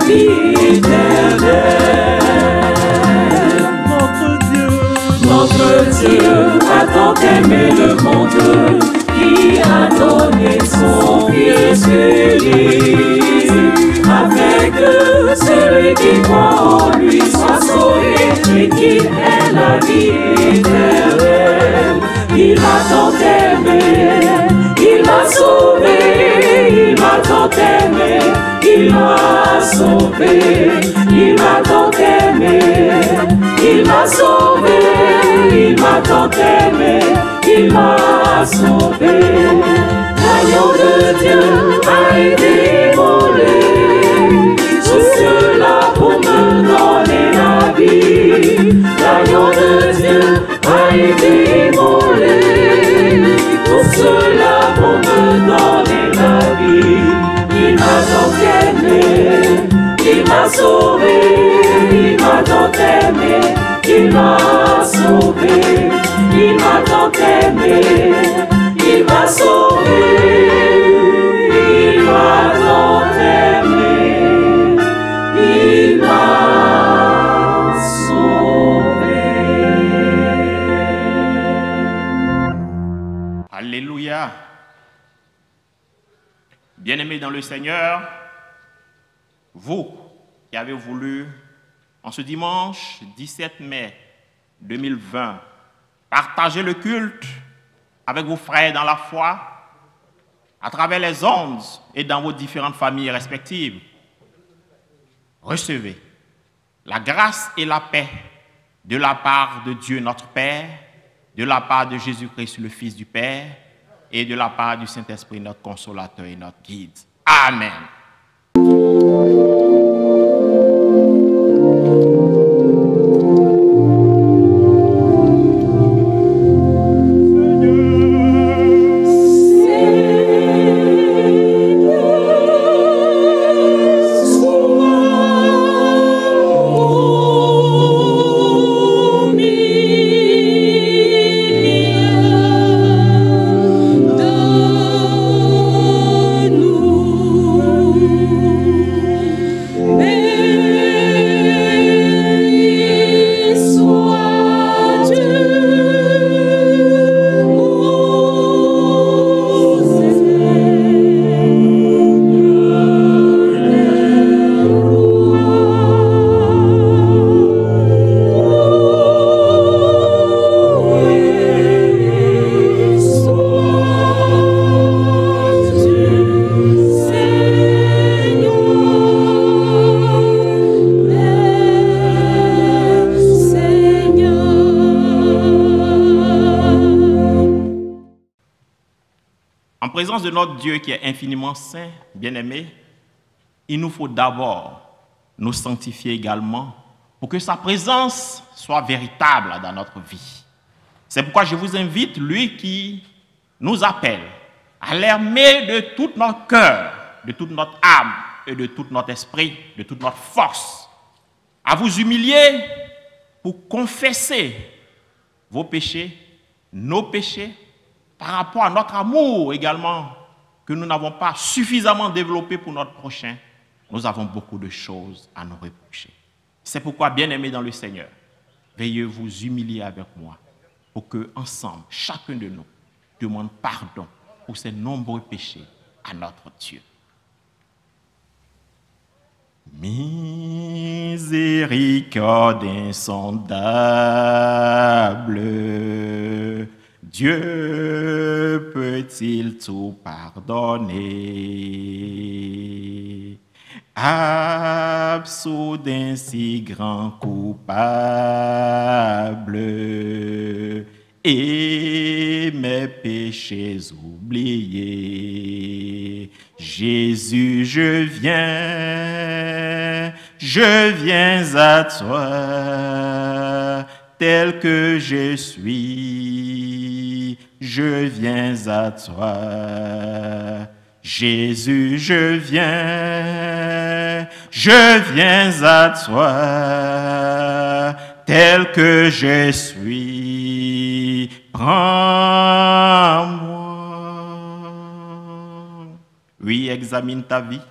vie éternelle. Notre Dieu a tant aimé le monde qui a donné son Fils unique, afin que celui qui croit en lui soit sauvé et qu'il ait la vie éternelle. Il m'a tant aimé, il m'a sauvé, il m'a tant aimé, il m'a sauvé, il m'a tant aimé, il m'a sauvé, il m'a tant aimé, il m'a sauvé. L'agneau de Dieu a été immolé, tout cela pour me donner la vie. L'agneau de Dieu a été immolé, tout cela pour me donner la vie. Il m'a tant aimé, il m'a sauvé, il m'a tant aimé, il m'a sauvé, il m'a tant aimé, il m'a sauvé, il m'a tant aimé, il m'a sauvé. Alléluia. Bien-aimés dans le Seigneur, vous qui avez voulu, en ce dimanche 17 mai 2020, partager le culte avec vos frères dans la foi, à travers les ondes et dans vos différentes familles respectives, recevez la grâce et la paix de la part de Dieu notre Père, de la part de Jésus-Christ le Fils du Père, et de la part du Saint-Esprit, notre consolateur et notre guide. Amen. En présence de notre Dieu qui est infiniment saint, bien-aimé, il nous faut d'abord nous sanctifier également pour que sa présence soit véritable dans notre vie. C'est pourquoi je vous invite, lui qui nous appelle à l'aimer de tout notre cœur, de toute notre âme et de tout notre esprit, de toute notre force, à vous humilier pour confesser vos péchés, nos péchés, par rapport à notre amour également, que nous n'avons pas suffisamment développé pour notre prochain. Nous avons beaucoup de choses à nous reprocher. C'est pourquoi, bien-aimés dans le Seigneur, veuillez vous humilier avec moi pour que, ensemble, chacun de nous demande pardon pour ses nombreux péchés à notre Dieu. Miséricorde insondable, Dieu peut-il tout pardonner? Absous d'un si grand coupable et mes péchés oubliés. Jésus, je viens à toi, tel que je suis, je viens à toi. Jésus, je viens à toi, tel que je suis, prends-moi. Oui, examine ta vie,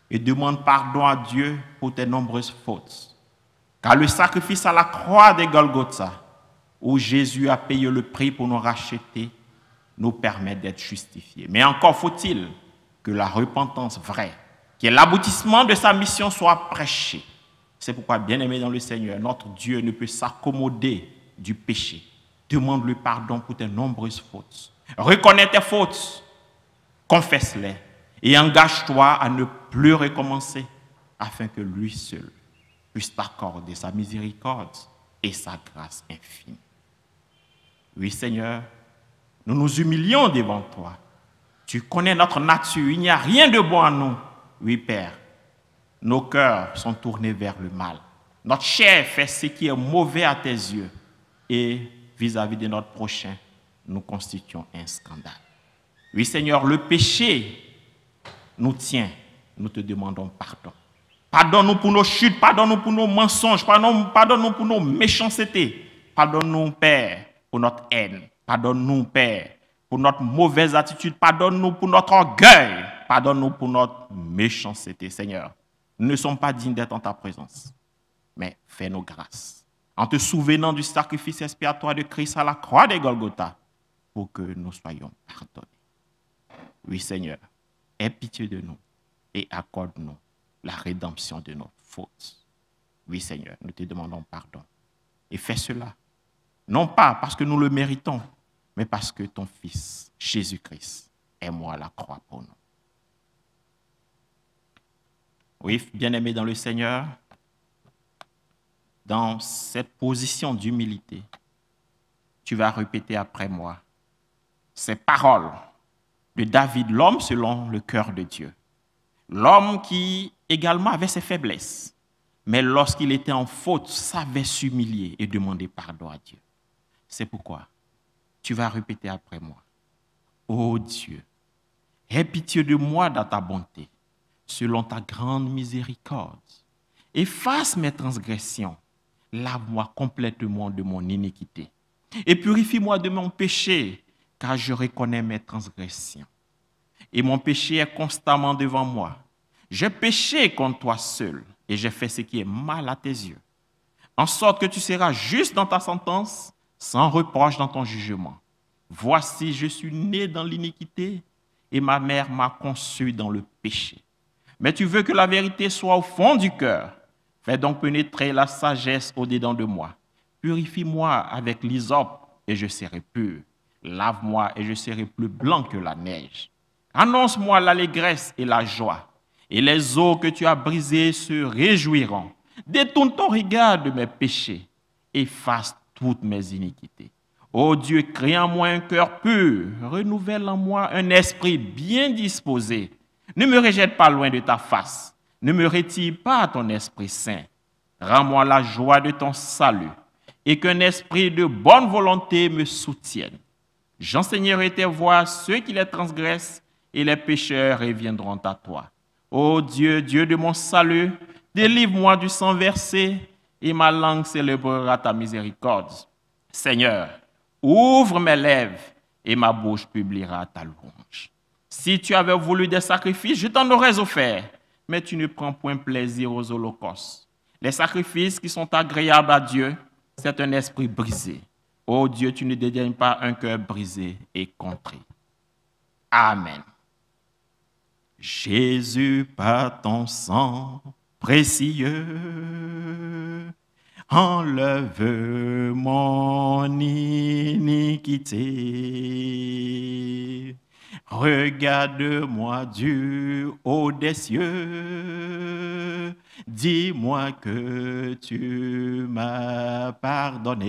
et demande pardon à Dieu pour tes nombreuses fautes. Car le sacrifice à la croix de Golgotha, où Jésus a payé le prix pour nous racheter, nous permet d'être justifiés. Mais encore faut-il que la repentance vraie, qui est l'aboutissement de sa mission, soit prêchée. C'est pourquoi, bien-aimé dans le Seigneur, notre Dieu ne peut s'accommoder du péché. Demande-lui pardon pour tes nombreuses fautes. Reconnais tes fautes, confesse-les et engage-toi à ne plus recommencer afin que lui seul puisse t'accorder sa miséricorde et sa grâce infinie. Oui, Seigneur, nous nous humilions devant toi. Tu connais notre nature, il n'y a rien de bon en nous. Oui, Père, nos cœurs sont tournés vers le mal. Notre chair fait ce qui est mauvais à tes yeux. Et vis-à-vis de notre prochain, nous constituons un scandale. Oui, Seigneur, le péché nous tient. Nous te demandons pardon. Pardonne-nous pour nos chutes, pardonne-nous pour nos mensonges, pardonne-nous pour nos méchancetés. Pardonne-nous, Père, pour notre haine. Pardonne-nous, Père, pour notre mauvaise attitude. Pardonne-nous pour notre orgueil. Pardonne-nous pour notre méchanceté, Seigneur. Nous ne sommes pas dignes d'être en ta présence. Mais fais-nous grâce. En te souvenant du sacrifice expiatoire de Christ à la croix de Golgotha, pour que nous soyons pardonnés. Oui, Seigneur, aie pitié de nous et accorde-nous la rédemption de nos fautes. Oui, Seigneur, nous te demandons pardon. Et fais cela, non pas parce que nous le méritons, mais parce que ton Fils, Jésus-Christ, est mort à la croix pour nous. Oui, bien-aimé dans le Seigneur, dans cette position d'humilité, tu vas répéter après moi ces paroles de David, l'homme selon le cœur de Dieu. L'homme qui également avait ses faiblesses, mais lorsqu'il était en faute, savait s'humilier et demander pardon à Dieu. C'est pourquoi tu vas répéter après moi. Ô Dieu, aie pitié de moi dans ta bonté, selon ta grande miséricorde. Efface mes transgressions, lave-moi complètement de mon iniquité et purifie-moi de mon péché, car je reconnais mes transgressions. Et mon péché est constamment devant moi. J'ai péché contre toi seul et j'ai fait ce qui est mal à tes yeux, en sorte que tu seras juste dans ta sentence, sans reproche dans ton jugement. Voici, je suis né dans l'iniquité et ma mère m'a conçu dans le péché. Mais tu veux que la vérité soit au fond du cœur. Fais donc pénétrer la sagesse au-dedans de moi. Purifie-moi avec l'hysope et je serai pur. Lave-moi et je serai plus blanc que la neige. Annonce-moi l'allégresse et la joie, et les eaux que tu as brisées se réjouiront. Détourne ton regard de mes péchés, efface toutes mes iniquités. Ô Dieu, crée en moi un cœur pur, renouvelle en moi un esprit bien disposé. Ne me rejette pas loin de ta face, ne me retire pas ton Esprit Saint. Rends-moi la joie de ton salut, et qu'un esprit de bonne volonté me soutienne. J'enseignerai tes voies à ceux qui les transgressent, et les pécheurs reviendront à toi. Ô Dieu, Dieu de mon salut, délivre-moi du sang versé, et ma langue célébrera ta miséricorde. Seigneur, ouvre mes lèvres, et ma bouche publiera ta louange. Si tu avais voulu des sacrifices, je t'en aurais offert, mais tu ne prends point plaisir aux holocaustes. Les sacrifices qui sont agréables à Dieu, c'est un esprit brisé. Ô Dieu, tu ne dédaignes pas un cœur brisé et contrit. Amen. Jésus, par ton sang précieux, enlève mon iniquité. Regarde-moi du haut des cieux, dis-moi que tu m'as pardonné.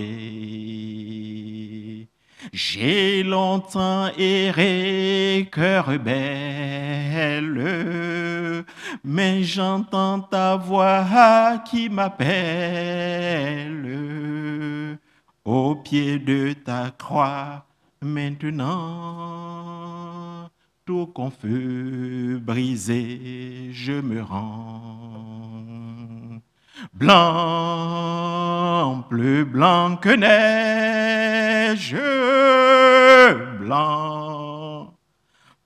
J'ai longtemps erré, cœur rebelle, mais j'entends ta voix qui m'appelle. Au pied de ta croix, maintenant, tout confus brisé, je me rends. Blanc, plus blanc que neige, blanc,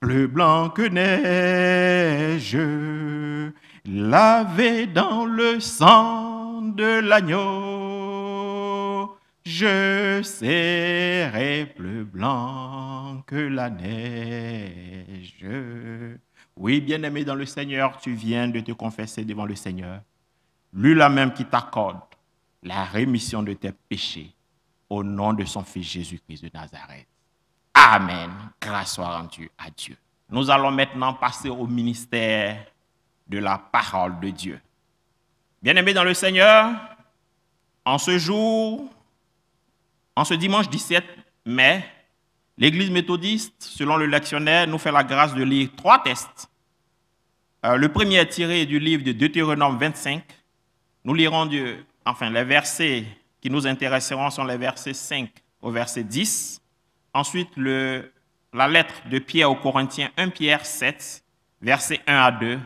plus blanc que neige, lavé dans le sang de l'agneau, je serai plus blanc que la neige. Oui, bien-aimé dans le Seigneur, tu viens de te confesser devant le Seigneur. Lui-là même qui t'accorde la rémission de tes péchés au nom de son Fils Jésus-Christ de Nazareth. Amen. Grâce soit rendue à Dieu. Nous allons maintenant passer au ministère de la parole de Dieu. Bien-aimés dans le Seigneur, en ce jour, en ce dimanche 17 mai, l'Église méthodiste, selon le lectionnaire, nous fait la grâce de lire 3 textes. Le premier est tiré du livre de Deutéronome 25. Nous lirons les versets qui nous intéresseront sont les versets 5 au verset 10. Ensuite, la lettre de Pierre aux Corinthiens, 1 Pierre 7, versets 1 à 2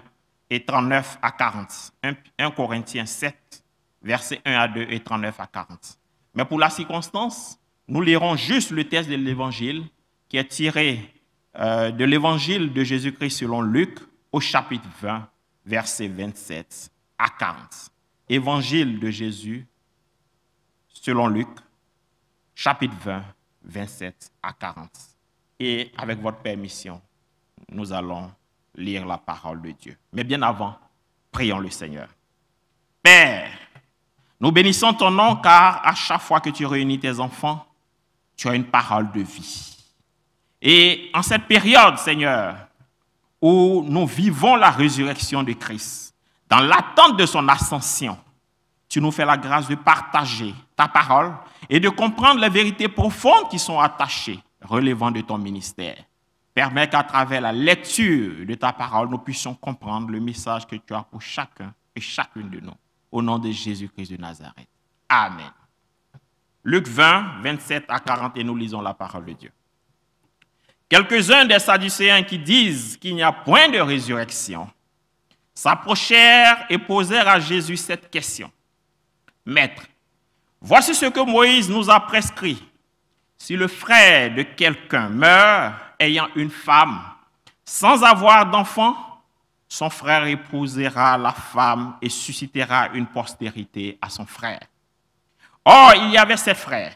et 39 à 40. 1 Corinthiens 7, versets 1 à 2 et 39 à 40. Mais pour la circonstance, nous lirons juste le texte de l'Évangile qui est tiré de l'Évangile de Jésus-Christ selon Luc au chapitre 20, versets 27 à 40. Évangile de Jésus selon Luc, chapitre 20, 27 à 40. Et avec votre permission, nous allons lire la parole de Dieu. Mais bien avant, prions le Seigneur. Père, nous bénissons ton nom car à chaque fois que tu réunis tes enfants, tu as une parole de vie. Et en cette période, Seigneur, où nous vivons la résurrection de Christ, dans l'attente de son ascension, tu nous fais la grâce de partager ta parole et de comprendre les vérités profondes qui sont attachées, relevant de ton ministère. Permets qu'à travers la lecture de ta parole, nous puissions comprendre le message que tu as pour chacun et chacune de nous. Au nom de Jésus-Christ de Nazareth. Amen. Luc 20, 27 à 40, et nous lisons la parole de Dieu. Quelques-uns des Sadducéens qui disent qu'il n'y a point de résurrection s'approchèrent et posèrent à Jésus cette question. Maître, voici ce que Moïse nous a prescrit. Si le frère de quelqu'un meurt ayant une femme sans avoir d'enfant, son frère épousera la femme et suscitera une postérité à son frère. Or, il y avait 7 frères.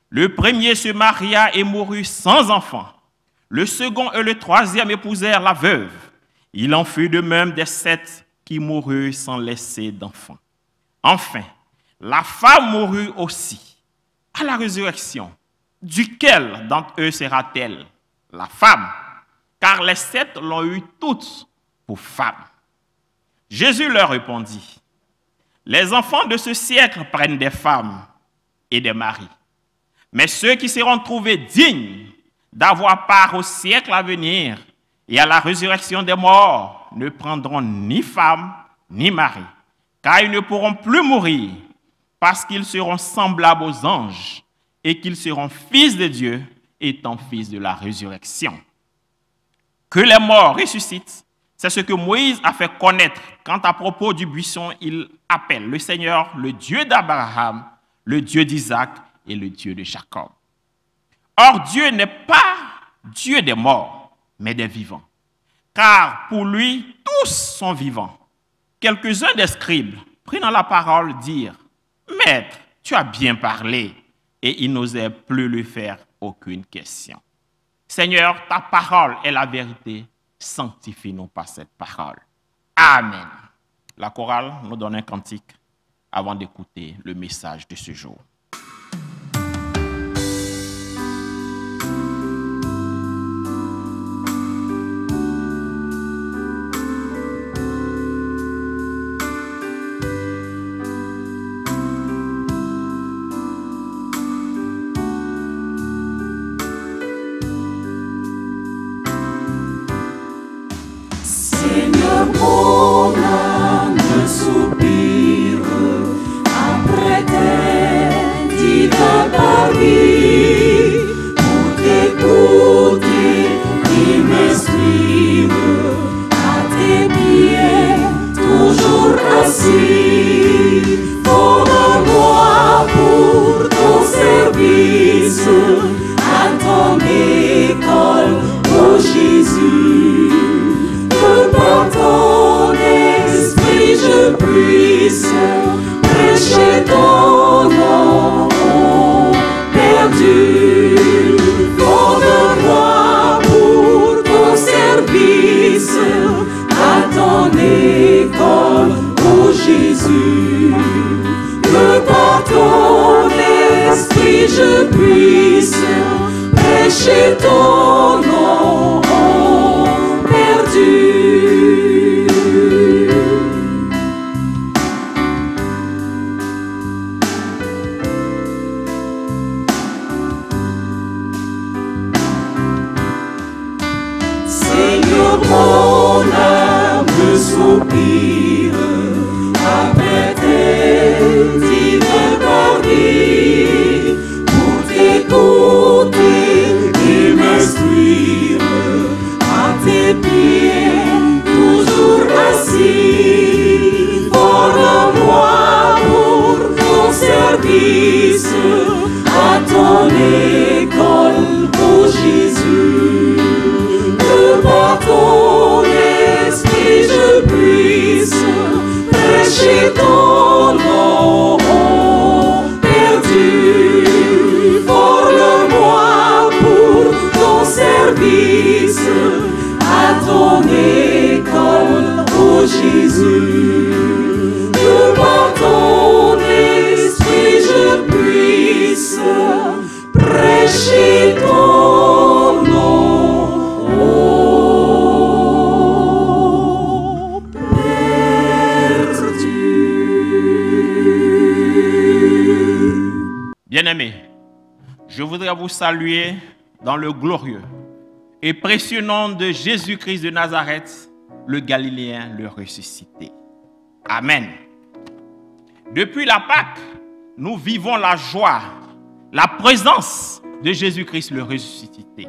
Le premier se maria et mourut sans enfant. Le second et le troisième épousèrent la veuve. Il en fut de même des 7 qui moururent sans laisser d'enfant. Enfin, la femme mourut aussi. À la résurrection, duquel d'entre eux sera-t-elle? La femme, car les 7 l'ont eu toutes pour femme. Jésus leur répondit, les enfants de ce siècle prennent des femmes et des maris, mais ceux qui seront trouvés dignes d'avoir part au siècle à venir et à la résurrection des morts ne prendront ni femme ni mari, car ils ne pourront plus mourir parce qu'ils seront semblables aux anges et qu'ils seront fils de Dieu étant fils de la résurrection. Que les morts ressuscitent, c'est ce que Moïse a fait connaître quand à propos du buisson, il appelle le Seigneur le Dieu d'Abraham, le Dieu d'Isaac et le Dieu de Jacob. Or, Dieu n'est pas Dieu des morts, mais des vivants. Car pour lui, tous sont vivants. Quelques-uns des scribes, prenant la parole, dirent, « Maître, tu as bien parlé. » Et ils n'osaient plus lui faire aucune question. Seigneur, ta parole est la vérité. Sanctifie-nous par cette parole. Amen. La chorale nous donne un cantique avant d'écouter le message de ce jour. Mon âme soupire après tes divins paris pour t'écouter et m'exprime à tes pieds toujours assis. Forme-moi pour ton service à ton école, ô Jésus. Par ton esprit service, prêcher ton nom perdu. Forme-moi pour ton service, à ton école, ô Jésus. Que par ton esprit je puisse prêcher ton nom perdu. Seigneur, mon âme soupire après tes divins paris, pour t'écouter et m'instruire à tes pieds, toujours assis. Forme-moi pour ton service, à ton école, ô Jésus. Que par ton esprit je puisse prêcher ton nom perdu. Forme-moi pour ton service, à ton école, ô Jésus. Que par ton esprit je puisse prêcher ton nom Bien-aimés, je voudrais vous saluer dans le glorieux et précieux nom de Jésus-Christ de Nazareth, le Galiléen, le ressuscité. Amen. Depuis la Pâque, nous vivons la joie, la présence de Jésus-Christ, le ressuscité,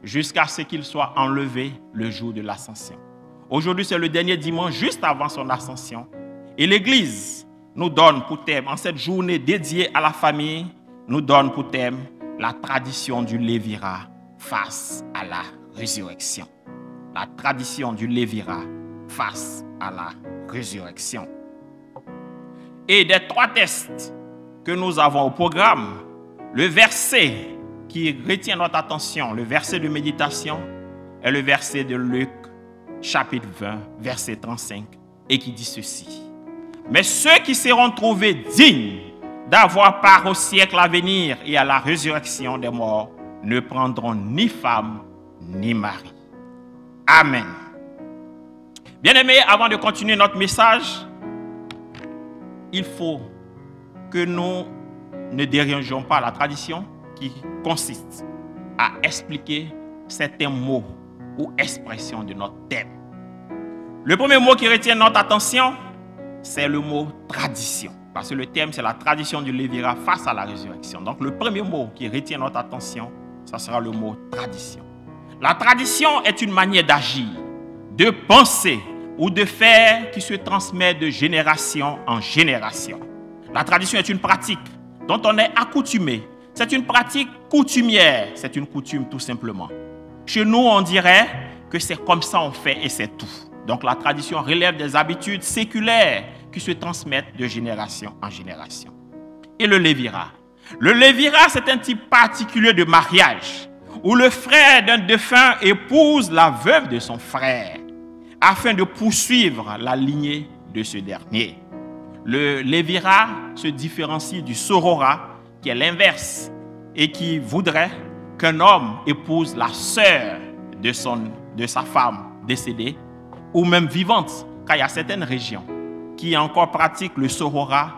jusqu'à ce qu'il soit enlevé le jour de l'ascension. Aujourd'hui, c'est le dernier dimanche juste avant son ascension. Et l'Église nous donne pour thème, en cette journée dédiée à la famille, nous donne pour thème la tradition du Lévira face à la résurrection. La tradition du Lévira face à la résurrection. Et des trois textes que nous avons au programme, le verset qui retient notre attention, le verset de méditation, est le verset de Luc, chapitre 20, verset 35, et qui dit ceci. Mais ceux qui seront trouvés dignes d'avoir part au siècle à venir et à la résurrection des morts ne prendront ni femme ni mari. Amen. Bien-aimés, avant de continuer notre message, il faut que nous ne dérangeons pas la tradition qui consiste à expliquer certains mots ou expressions de notre thème. Le premier mot qui retient notre attention, c'est le mot tradition. Parce que le thème, c'est la tradition du Lévira face à la résurrection. Donc, le premier mot qui retient notre attention, ça sera le mot tradition. La tradition est une manière d'agir, de penser ou de faire qui se transmet de génération en génération. La tradition est une pratique dont on est accoutumé. C'est une pratique coutumière. C'est une coutume tout simplement. Chez nous, on dirait que c'est comme ça on fait et c'est tout. Donc la tradition relève des habitudes séculaires qui se transmettent de génération en génération. Et le Lévira. Le Lévira, c'est un type particulier de mariage où le frère d'un défunt épouse la veuve de son frère afin de poursuivre la lignée de ce dernier. Le Lévira se différencie du sorora, qui est l'inverse, et qui voudrait qu'un homme épouse la sœur de sa femme décédée, ou même vivante, car il y a certaines régions qui encore pratiquent le sorora,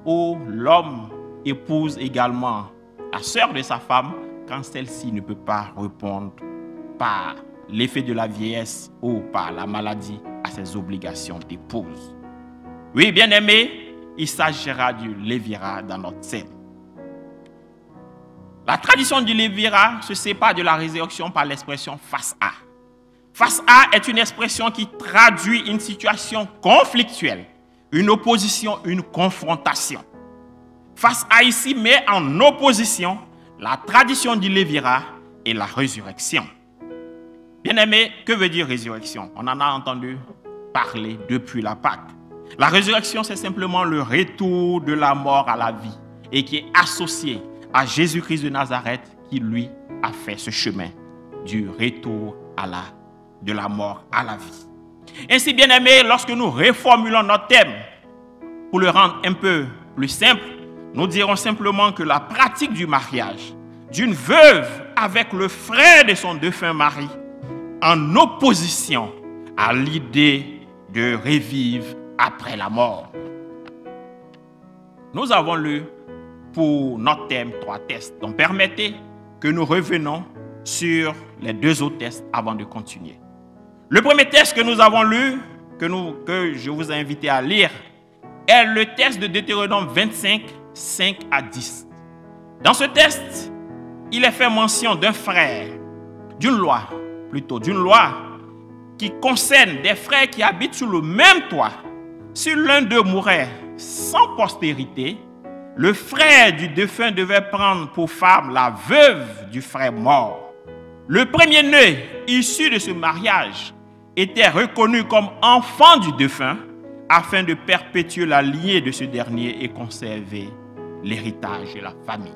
où l'homme épouse également la sœur de sa femme, quand celle-ci ne peut pas répondre par l'effet de la vieillesse ou par la maladie à ses obligations d'épouse. Oui, bien-aimés, il s'agira du Lévira dans notre scène. La tradition du Lévira se sépare de la résurrection par l'expression face à. Face à est une expression qui traduit une situation conflictuelle, une opposition, une confrontation. Face à ici met en opposition la tradition du Lévira et la résurrection. Bien-aimés, que veut dire résurrection? On en a entendu parler depuis la Pâque. La résurrection, c'est simplement le retour de la mort à la vie et qui est associé à Jésus-Christ de Nazareth qui, lui, a fait ce chemin du retour de la mort à la vie. Ainsi, bien-aimés, lorsque nous reformulons notre thème, pour le rendre un peu plus simple, nous dirons simplement que la pratique du mariage d'une veuve avec le frère de son défunt mari, en opposition à l'idée de revivre après la mort. Nous avons lu pour notre thème 3 tests. Donc permettez que nous revenions sur les 2 autres tests avant de continuer. Le premier test que nous avons lu, que je vous ai invité à lire, est le test de Deutéronome 25, 5 à 10. Dans ce test, il est fait mention d'un frère, d'une loi qui concerne des frères qui habitent sous le même toit. Si l'un d'eux mourait sans postérité, le frère du défunt devait prendre pour femme la veuve du frère mort. Le premier-né issu de ce mariage était reconnu comme enfant du défunt afin de perpétuer la lignée de ce dernier et conserver l'héritage de la famille.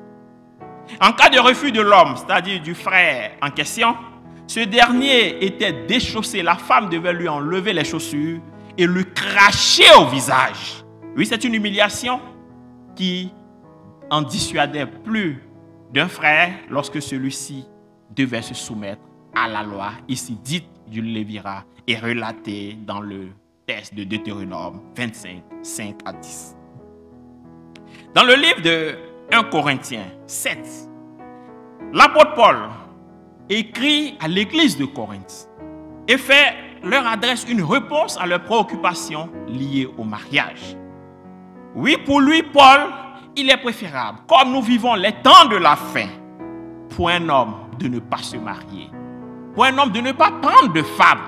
En cas de refus de l'homme, c'est-à-dire du frère en question, ce dernier était déchaussé. La femme devait lui enlever les chaussures et lui cracher au visage. Oui, c'est une humiliation qui en dissuadait plus d'un frère lorsque celui-ci devait se soumettre à la loi, ici dite du Lévirat et relatée dans le test de Deutéronome 25, 5 à 10. Dans le livre de 1 Corinthiens 7, l'apôtre Paul écrit à l'église de Corinthe et leur adresse une réponse à leurs préoccupations liées au mariage. Oui, pour lui, Paul, il est préférable, comme nous vivons les temps de la fin, pour un homme de ne pas se marier, pour un homme de ne pas prendre de femme,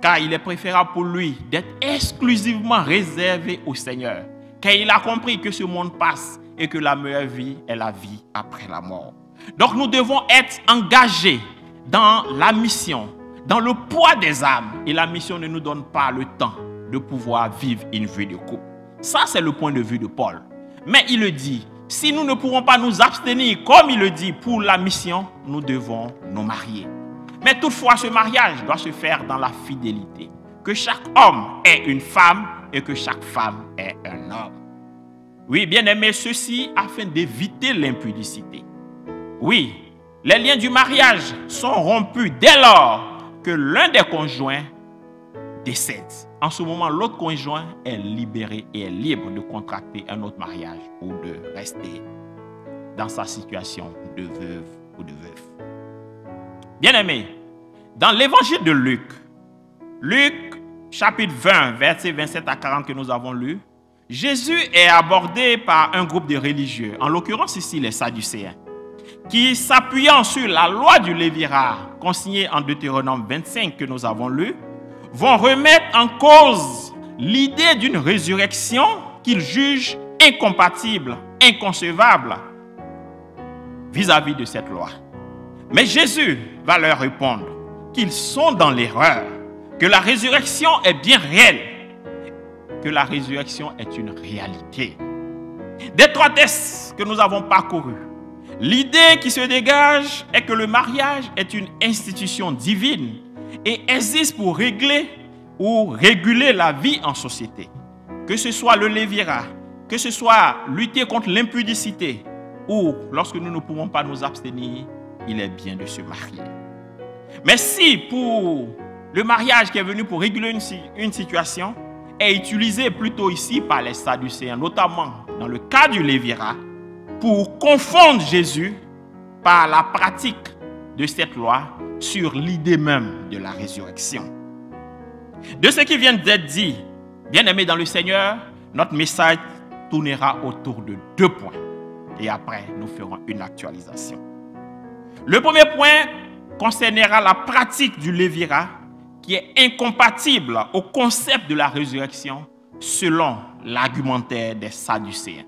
car il est préférable pour lui d'être exclusivement réservé au Seigneur, car il a compris que ce monde passe et que la meilleure vie est la vie après la mort. Donc nous devons être engagés dans la mission, dans le poids des âmes. Et la mission ne nous donne pas le temps de pouvoir vivre une vie de couple. Ça, c'est le point de vue de Paul. Mais il le dit, si nous ne pourrons pas nous abstenir, comme il le dit, pour la mission, nous devons nous marier. Mais toutefois, ce mariage doit se faire dans la fidélité. Que chaque homme ait une femme et que chaque femme ait un homme. Oui, bien aimé, ceci afin d'éviter l'impudicité. Oui, les liens du mariage sont rompus dès lors que l'un des conjoints décède. En ce moment, l'autre conjoint est libéré et est libre de contracter un autre mariage ou de rester dans sa situation de veuve ou de veuf. Bien-aimés, dans l'évangile de Luc chapitre 20, versets 27 à 40 que nous avons lu, Jésus est abordé par un groupe de religieux, en l'occurrence ici les Sadducéens, qui, s'appuyant sur la loi du Lévirat, consignée en Deutéronome 25 que nous avons lu, vont remettre en cause l'idée d'une résurrection qu'ils jugent incompatible, inconcevable vis-à-vis de cette loi. Mais Jésus va leur répondre qu'ils sont dans l'erreur, que la résurrection est bien réelle, que la résurrection est une réalité. Des 3 tests que nous avons parcourus, l'idée qui se dégage est que le mariage est une institution divine et existe pour régler ou réguler la vie en société. Que ce soit le Lévirat, que ce soit lutter contre l'impudicité ou lorsque nous ne pouvons pas nous abstenir, il est bien de se marier. Mais si pour le mariage qui est venu pour réguler une situation est utilisé plutôt ici par les Sadducéens, notamment dans le cas du Lévirat, pour confondre Jésus par la pratique de cette loi sur l'idée même de la résurrection. De ce qui vient d'être dit, bien-aimés dans le Seigneur, notre message tournera autour de 2 points. Et après, nous ferons une actualisation. Le premier point concernera la pratique du Lévirat qui est incompatible au concept de la résurrection selon l'argumentaire des Sadducéens.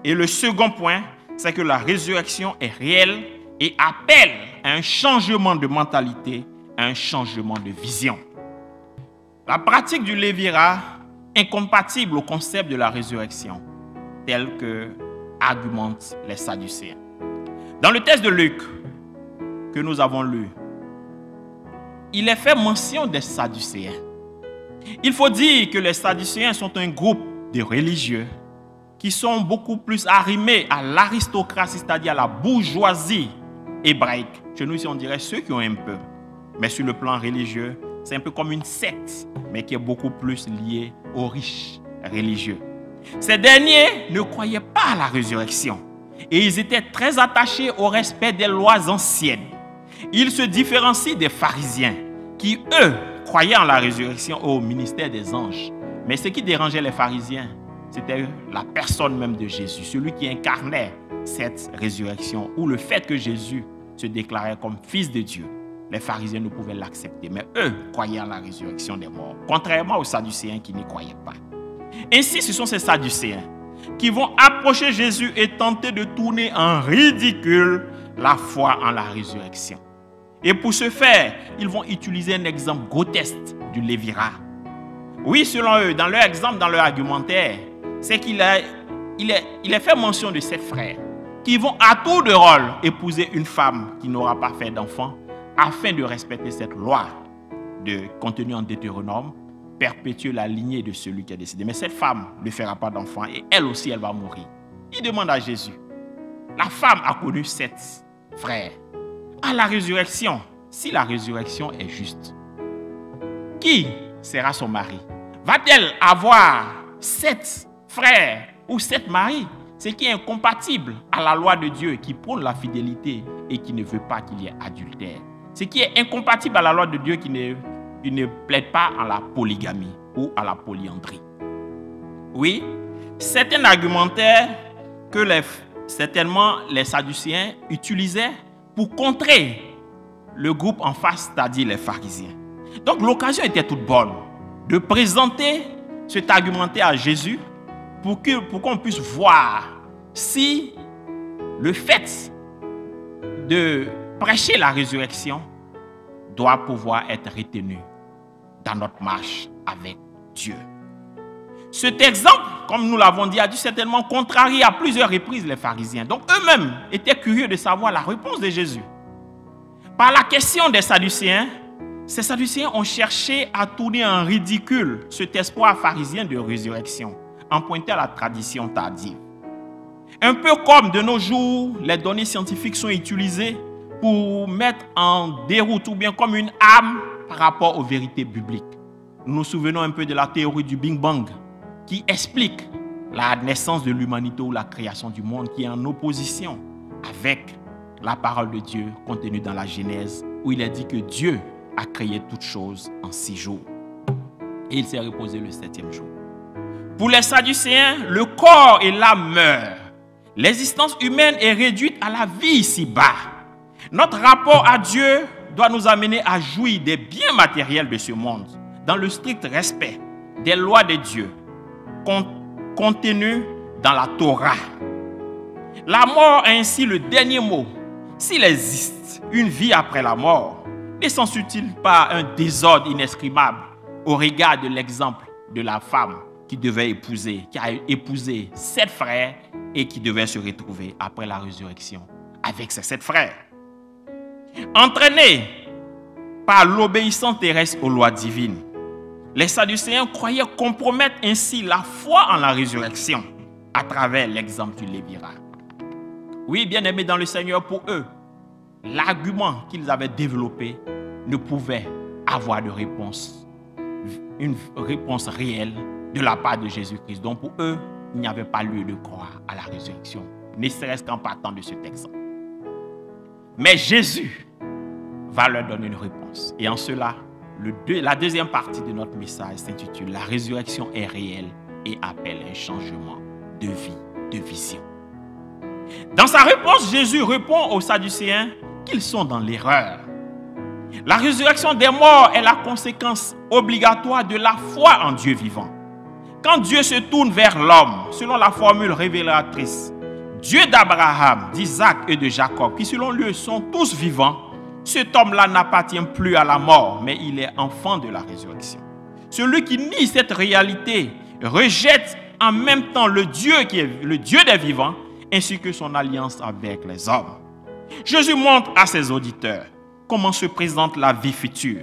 Et le second point, c'est que la résurrection est réelle et appelle à un changement de mentalité, à un changement de vision. La pratique du Lévirat incompatibles au concept de la résurrection, tel que argumentent les Sadducéens. Dans le texte de Luc que nous avons lu, il est fait mention des Sadducéens. Il faut dire que les Sadducéens sont un groupe de religieux qui sont beaucoup plus arrimés à l'aristocratie, c'est-à-dire à la bourgeoisie hébraïque. Chez nous, ici, on dirait ceux qui ont un peu. Mais sur le plan religieux, c'est un peu comme une secte, mais qui est beaucoup plus liée aux riches religieux. Ces derniers ne croyaient pas à la résurrection et ils étaient très attachés au respect des lois anciennes. Ils se différencient des pharisiens qui, eux, croyaient en la résurrection et au ministère des anges. Mais ce qui dérangeait les pharisiens, c'était la personne même de Jésus, celui qui incarnait cette résurrection, ou le fait que Jésus se déclarait comme fils de Dieu. Les pharisiens ne pouvaient l'accepter, mais eux croyaient en la résurrection des morts, contrairement aux Sadducéens qui n'y croyaient pas. Ainsi, ce sont ces Sadducéens qui vont approcher Jésus et tenter de tourner en ridicule la foi en la résurrection. Et pour ce faire, ils vont utiliser un exemple grotesque du lévirat. Oui, selon eux, dans leur exemple, dans leur argumentaire, c'est qu'il est fait mention de 7 frères qui vont à tour de rôle épouser une femme qui n'aura pas fait d'enfant afin de respecter cette loi contenue en Deutéronome, perpétuer la lignée de celui qui a décédé. Mais cette femme ne fera pas d'enfant et elle aussi, elle va mourir. Il demande à Jésus, la femme a connu 7 frères. À la résurrection, si la résurrection est juste, qui sera son mari? Va-t-elle avoir 7 frères ou 7 maris? Ce qui est incompatible à la loi de Dieu qui prône la fidélité et qui ne veut pas qu'il y ait adultère. Ce qui est incompatible à la loi de Dieu qui ne plaide pas à la polygamie ou à la polyandrie. Oui, c'est un argumentaire que certainement les Sadducéens utilisaient pour contrer le groupe en face, c'est-à-dire les pharisiens. Donc l'occasion était toute bonne de présenter cet argumentaire à Jésus pour qu'on puisse voir si le fait de prêcher la résurrection doit pouvoir être retenu dans notre marche avec Dieu. Cet exemple, comme nous l'avons dit, a dû certainement contrarier à plusieurs reprises les pharisiens. Donc eux-mêmes étaient curieux de savoir la réponse de Jésus. Par la question des Sadducéens, ces Sadducéens ont cherché à tourner en ridicule cet espoir pharisien de résurrection, en pointant à la tradition tardive. Un peu comme de nos jours, les données scientifiques sont utilisées pour mettre en déroute ou bien comme une arme par rapport aux vérités bibliques. Nous nous souvenons un peu de la théorie du Big Bang qui explique la naissance de l'humanité ou la création du monde qui est en opposition avec la parole de Dieu contenue dans la Genèse où il est dit que Dieu a créé toutes choses en 6 jours et il s'est reposé le 7e jour. Pour les Sadducéens, le corps et l'âme meurent. L'existence humaine est réduite à la vie ici-bas. Notre rapport à Dieu doit nous amener à jouir des biens matériels de ce monde, dans le strict respect des lois de Dieu contenues dans la Torah. La mort a ainsi le dernier mot. S'il existe une vie après la mort, ne s'ensuit-il pas un désordre inexprimable au regard de l'exemple de la femme qui a épousé 7 frères et qui devait se retrouver après la résurrection avec ses 7 frères? Entraînés par l'obéissance terrestre aux lois divines, les Sadducéens croyaient compromettre ainsi la foi en la résurrection à travers l'exemple du lévirat. Oui, bien-aimés dans le Seigneur, pour eux, l'argument qu'ils avaient développé ne pouvait avoir de réponse, une réponse réelle de la part de Jésus-Christ. Donc pour eux, il n'y avait pas lieu de croire à la résurrection, ne serait-ce qu'en partant de cet exemple. Mais Jésus va leur donner une réponse. Et en cela, la deuxième partie de notre message s'intitule « La résurrection est réelle et appelle un changement de vie, de vision ». Dans sa réponse, Jésus répond aux Sadducéens qu'ils sont dans l'erreur. La résurrection des morts est la conséquence obligatoire de la foi en Dieu vivant. Quand Dieu se tourne vers l'homme, selon la formule révélatrice, Dieu d'Abraham, d'Isaac et de Jacob, qui selon lui sont tous vivants, cet homme-là n'appartient plus à la mort, mais il est enfant de la résurrection. Celui qui nie cette réalité rejette en même temps le Dieu qui est le Dieu des vivants, ainsi que son alliance avec les hommes. Jésus montre à ses auditeurs comment se présente la vie future.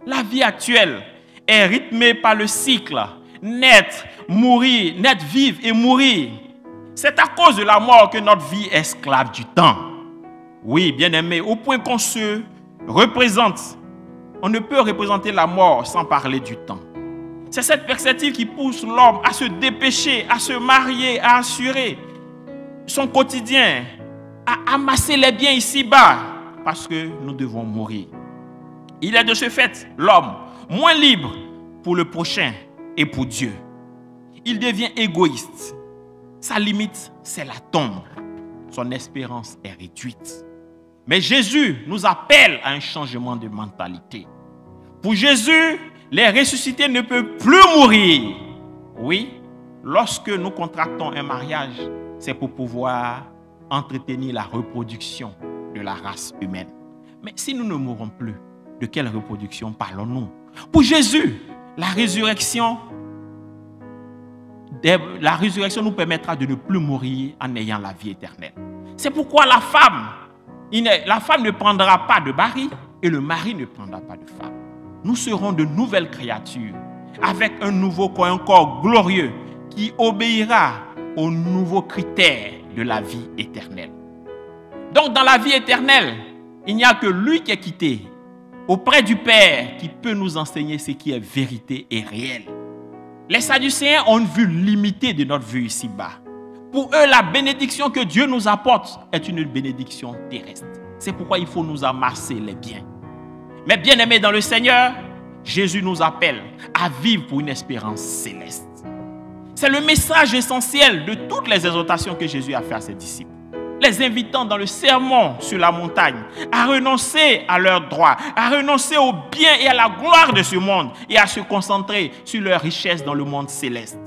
La vie actuelle est rythmée par le cycle naître, mourir, naître, vivre et mourir. C'est à cause de la mort que notre vie est esclave du temps. Oui, bien-aimés, au point qu'on se représente, on ne peut représenter la mort sans parler du temps. C'est cette perspective qui pousse l'homme à se dépêcher, à se marier, à assurer son quotidien, à amasser les biens ici-bas, parce que nous devons mourir. Il est de ce fait l'homme moins libre pour le prochain et pour Dieu. Il devient égoïste. Sa limite, c'est la tombe. Son espérance est réduite. Mais Jésus nous appelle à un changement de mentalité. Pour Jésus, les ressuscités ne peuvent plus mourir. Oui, lorsque nous contractons un mariage, c'est pour pouvoir entretenir la reproduction de la race humaine. Mais si nous ne mourrons plus, de quelle reproduction parlons-nous? Pour Jésus, la résurrection nous permettra de ne plus mourir en ayant la vie éternelle. C'est pourquoi la femme ne prendra pas de mari et le mari ne prendra pas de femme. Nous serons de nouvelles créatures avec un nouveau corps, un corps glorieux qui obéira aux nouveaux critères de la vie éternelle. Donc dans la vie éternelle, il n'y a que lui qui est quitté auprès du Père qui peut nous enseigner ce qui est vérité et réel. Les Sadducéens ont une vue limitée de notre vue ici-bas. Pour eux, la bénédiction que Dieu nous apporte est une bénédiction terrestre. C'est pourquoi il faut nous amasser les biens. Mais bien aimés dans le Seigneur, Jésus nous appelle à vivre pour une espérance céleste. C'est le message essentiel de toutes les exhortations que Jésus a fait à ses disciples, les invitant dans le sermon sur la montagne à renoncer à leurs droits, à renoncer au bien et à la gloire de ce monde et à se concentrer sur leurs richesses dans le monde céleste.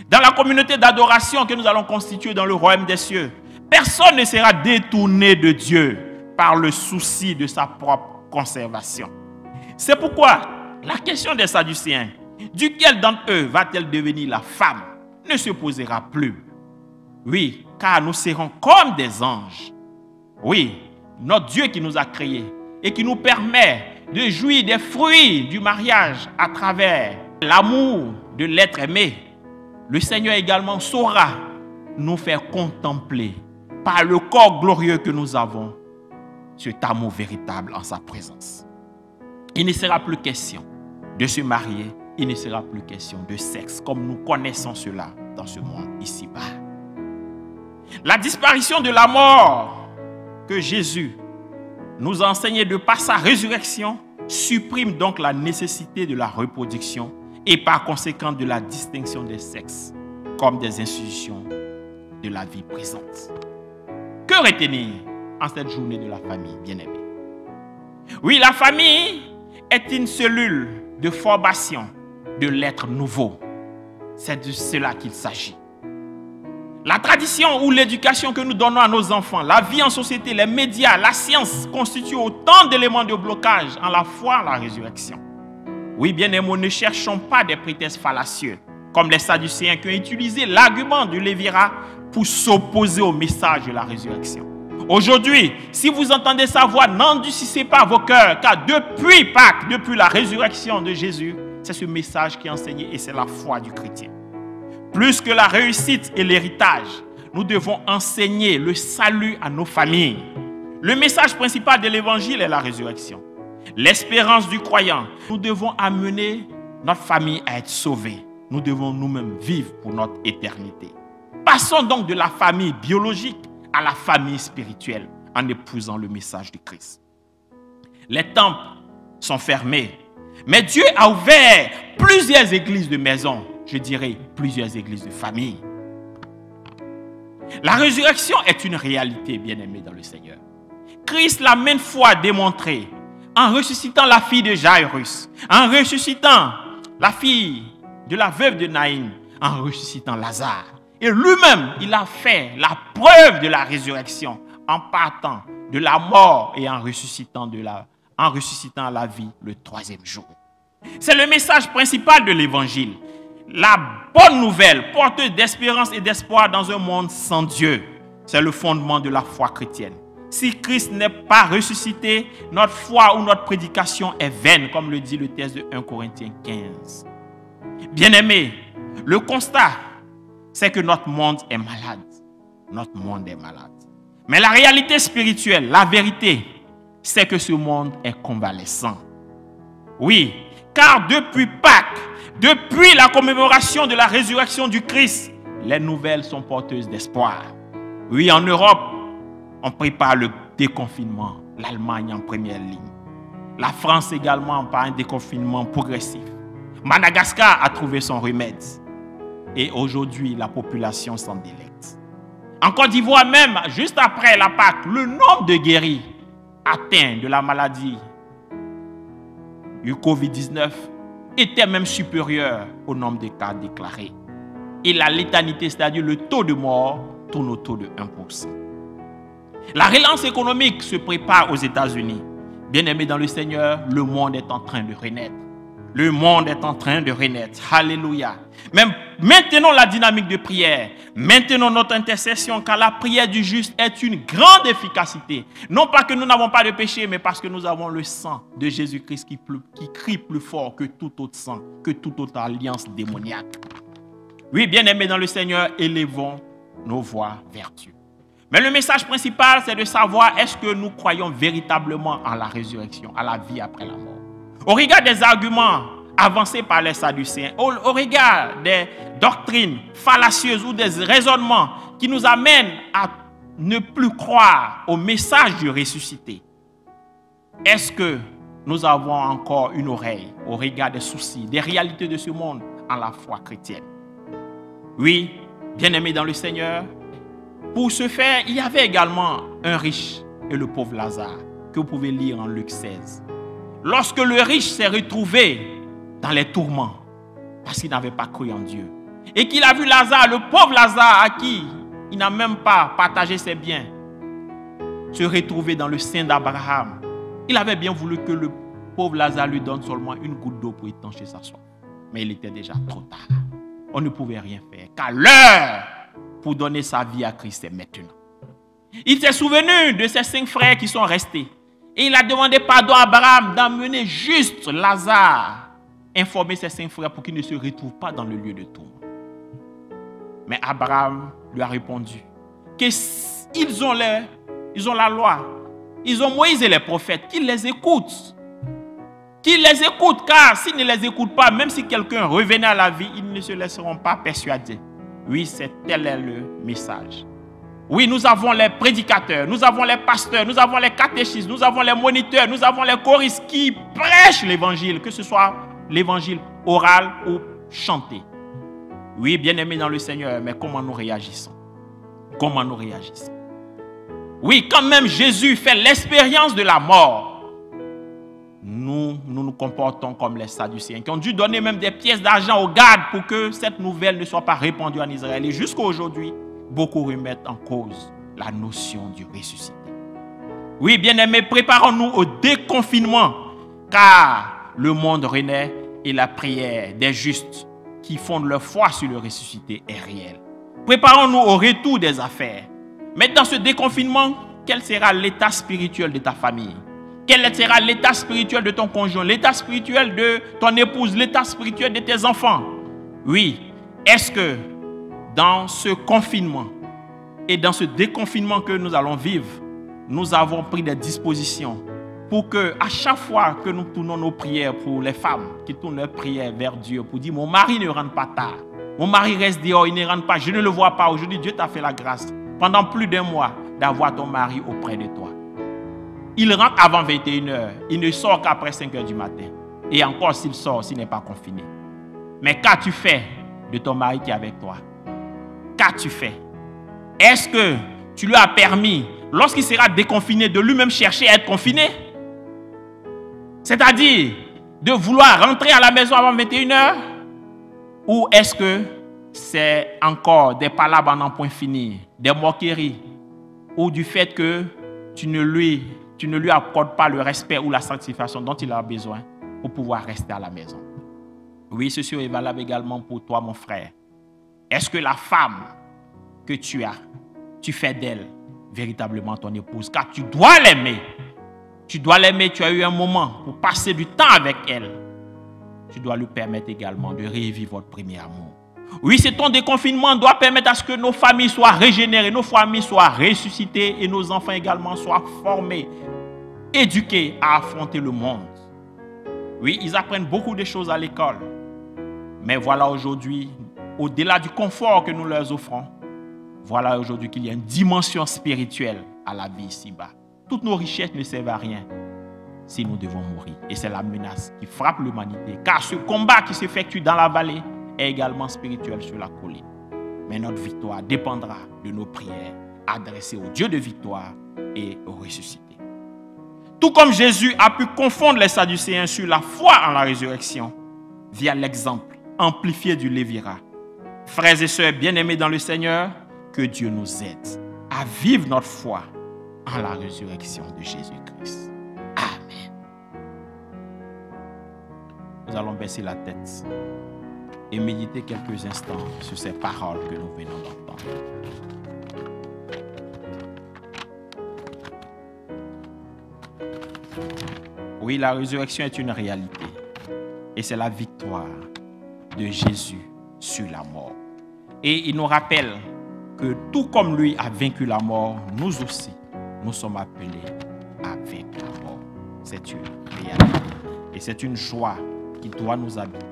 Dans la communauté d'adoration que nous allons constituer dans le royaume des cieux, personne ne sera détourné de Dieu par le souci de sa propre conservation. C'est pourquoi la question des Sadducéens, duquel d'entre eux va-t-elle devenir la femme, ne se posera plus. Oui, car nous serons comme des anges. Oui, notre Dieu qui nous a créés et qui nous permet de jouir des fruits du mariage à travers l'amour de l'être aimé, le Seigneur également saura nous faire contempler par le corps glorieux que nous avons cet amour véritable en sa présence. Il ne sera plus question de se marier, il ne sera plus question de sexe comme nous connaissons cela dans ce monde ici-bas. La disparition de la mort que Jésus nous a enseigné de par sa résurrection supprime donc la nécessité de la reproduction et par conséquent de la distinction des sexes comme des institutions de la vie présente. Que retenir en cette journée de la famille, bien-aimée? Oui, la famille est une cellule de formation de l'être nouveau. C'est de cela qu'il s'agit. La tradition ou l'éducation que nous donnons à nos enfants, la vie en société, les médias, la science constituent autant d'éléments de blocage en la foi, la résurrection. Oui, bien-aimés, ne cherchons pas des prétextes fallacieux, comme les Sadducéens qui ont utilisé l'argument du Lévirat pour s'opposer au message de la résurrection. Aujourd'hui, si vous entendez sa voix, n'endurcissez pas vos cœurs, car depuis Pâques, depuis la résurrection de Jésus, c'est ce message qui est enseigné et c'est la foi du chrétien. Plus que la réussite et l'héritage, nous devons enseigner le salut à nos familles. Le message principal de l'évangile est la résurrection. L'espérance du croyant. Nous devons amener notre famille à être sauvée. Nous devons nous-mêmes vivre pour notre éternité. Passons donc de la famille biologique à la famille spirituelle en épousant le message du Christ. Les temples sont fermés, mais Dieu a ouvert plusieurs églises de maison, je dirais plusieurs églises de famille. La résurrection est une réalité, bien-aimée dans le Seigneur. Christ l'a maintes fois démontré en ressuscitant la fille de Jairus, en ressuscitant la fille de la veuve de Naïm, en ressuscitant Lazare. Et lui-même, il a fait la preuve de la résurrection en partant de la mort et en ressuscitant à la vie le troisième jour. C'est le message principal de l'évangile. la bonne nouvelle, porteuse d'espérance et d'espoir dans un monde sans Dieu. C'est le fondement de la foi chrétienne. Si Christ n'est pas ressuscité, notre foi ou notre prédication est vaine, comme le dit le texte de 1 Corinthiens 15. Bien-aimés, le constat, c'est que notre monde est malade. Notre monde est malade. Mais la réalité spirituelle, la vérité, c'est que ce monde est convalescent. Oui, car depuis Pâques, depuis la commémoration de la résurrection du Christ, les nouvelles sont porteuses d'espoir. Oui, en Europe, on prépare le déconfinement. L'Allemagne en première ligne. La France également par un déconfinement progressif. Madagascar a trouvé son remède. Et aujourd'hui, la population s'en délecte. En Côte d'Ivoire même, juste après la Pâque, le nombre de guéris atteints de la maladie du Covid-19 était même supérieur au nombre de cas déclarés. Et la létalité, c'est-à-dire le taux de mort, tourne autour de 1%. La relance économique se prépare aux États-Unis. Bien-aimés dans le Seigneur, le monde est en train de renaître. Le monde est en train de renaître. Alléluia. Même maintenons la dynamique de prière. Maintenons notre intercession, car la prière du juste est une grande efficacité. Non pas que nous n'avons pas de péché, mais parce que nous avons le sang de Jésus-Christ qui crie plus fort que tout autre sang, que toute autre alliance démoniaque. Oui, bien-aimés dans le Seigneur, élevons nos voix vers Dieu. Mais le message principal, c'est de savoir est-ce que nous croyons véritablement en la résurrection, à la vie après la mort. Au regard des arguments avancés par les Sadducéens, au regard des doctrines fallacieuses ou des raisonnements qui nous amènent à ne plus croire au message du ressuscité, est-ce que nous avons encore une oreille au regard des soucis, des réalités de ce monde en la foi chrétienne? Oui, bien-aimés dans le Seigneur, pour ce faire, il y avait également un riche et le pauvre Lazare, que vous pouvez lire en Luc 16. Lorsque le riche s'est retrouvé dans les tourments, parce qu'il n'avait pas cru en Dieu, et qu'il a vu Lazare, le pauvre Lazare, à qui il n'a même pas partagé ses biens, se retrouver dans le sein d'Abraham, il avait bien voulu que le pauvre Lazare lui donne seulement une goutte d'eau pour étancher sa soif. Mais il était déjà trop tard. On ne pouvait rien faire, car l'heure pour donner sa vie à Christ est maintenant. Il s'est souvenu de ses 5 frères qui sont restés. Et il a demandé pardon à Abraham d'emmener juste Lazare, informer ses 5 frères pour qu'ils ne se retrouvent pas dans le lieu de tourment. Mais Abraham lui a répondu qu'ils ont la loi, ils ont Moïse et les prophètes, qu'ils les écoutent. Qu'ils les écoutent, car s'ils ne les écoutent pas, même si quelqu'un revenait à la vie, ils ne se laisseront pas persuader. Oui, tel est le message. Oui, nous avons les prédicateurs, nous avons les pasteurs, nous avons les catéchistes, nous avons les moniteurs, nous avons les choristes qui prêchent l'évangile, que ce soit l'évangile oral ou chanté. Oui, bien-aimés dans le Seigneur, mais comment nous réagissons? Comment nous réagissons? Oui, quand même Jésus fait l'expérience de la mort, nous nous comportons comme les Sadducéens, qui ont dû donner même des pièces d'argent aux gardes pour que cette nouvelle ne soit pas répandue en Israël. Et jusqu'à aujourd'hui, beaucoup remettent en cause la notion du ressuscité. Oui, bien-aimés, préparons-nous au déconfinement, car le monde renaît et la prière des justes qui fondent leur foi sur le ressuscité est réelle. Préparons-nous au retour des affaires. Mais dans ce déconfinement, quel sera l'état spirituel de ta famille? Quel sera l'état spirituel de ton conjoint, l'état spirituel de ton épouse, l'état spirituel de tes enfants? Oui, est-ce que dans ce confinement et dans ce déconfinement que nous allons vivre, nous avons pris des dispositions pour que à chaque fois que nous tournons nos prières pour les femmes qui tournent leurs prières vers Dieu pour dire mon mari ne rentre pas tard, mon mari reste dehors, il ne rentre pas, je ne le vois pas, aujourd'hui Dieu t'a fait la grâce pendant plus d'1 mois d'avoir ton mari auprès de toi. Il rentre avant 21h, il ne sort qu'après 5h du matin. Et encore s'il sort, s'il n'est pas confiné. Mais qu'as-tu fait de ton mari qui est avec toi? Qu'as-tu fait? Est-ce que tu lui as permis, lorsqu'il sera déconfiné, de lui-même chercher à être confiné? C'est-à-dire de vouloir rentrer à la maison avant 21h? Ou est-ce que c'est encore des palabres à n'en point finir, des moqueries, ou du fait que tu ne lui accordes pas le respect ou la sanctification dont il a besoin pour pouvoir rester à la maison? Oui, ceci est valable également pour toi, mon frère. Est-ce que la femme que tu as, tu fais d'elle véritablement ton épouse? Car tu dois l'aimer. Tu dois l'aimer. Tu as eu un moment pour passer du temps avec elle. Tu dois lui permettre également de revivre votre premier amour. Oui, ce temps de confinement doit permettre à ce que nos familles soient régénérées, nos familles soient ressuscitées et nos enfants également soient formés, éduqués à affronter le monde. Oui, ils apprennent beaucoup de choses à l'école. Mais voilà aujourd'hui, au-delà du confort que nous leur offrons, voilà aujourd'hui qu'il y a une dimension spirituelle à la vie ici-bas. Toutes nos richesses ne servent à rien si nous devons mourir. Et c'est la menace qui frappe l'humanité. Car ce combat qui s'effectue dans la vallée est également spirituel sur la colline. Mais notre victoire dépendra de nos prières adressées au Dieu de victoire et au ressuscité. Tout comme Jésus a pu confondre les Sadducéens sur la foi en la résurrection via l'exemple amplifié du Lévira. Frères et sœurs bien-aimés dans le Seigneur, que Dieu nous aide à vivre notre foi en la résurrection de Jésus-Christ. Amen. Nous allons baisser la tête et méditer quelques instants sur ces paroles que nous venons d'entendre. Oui, la résurrection est une réalité et c'est la victoire de Jésus sur la mort. Et il nous rappelle que tout comme lui a vaincu la mort, nous aussi, nous sommes appelés à vaincre la mort. C'est une réalité et c'est une joie qui doit nous habiter.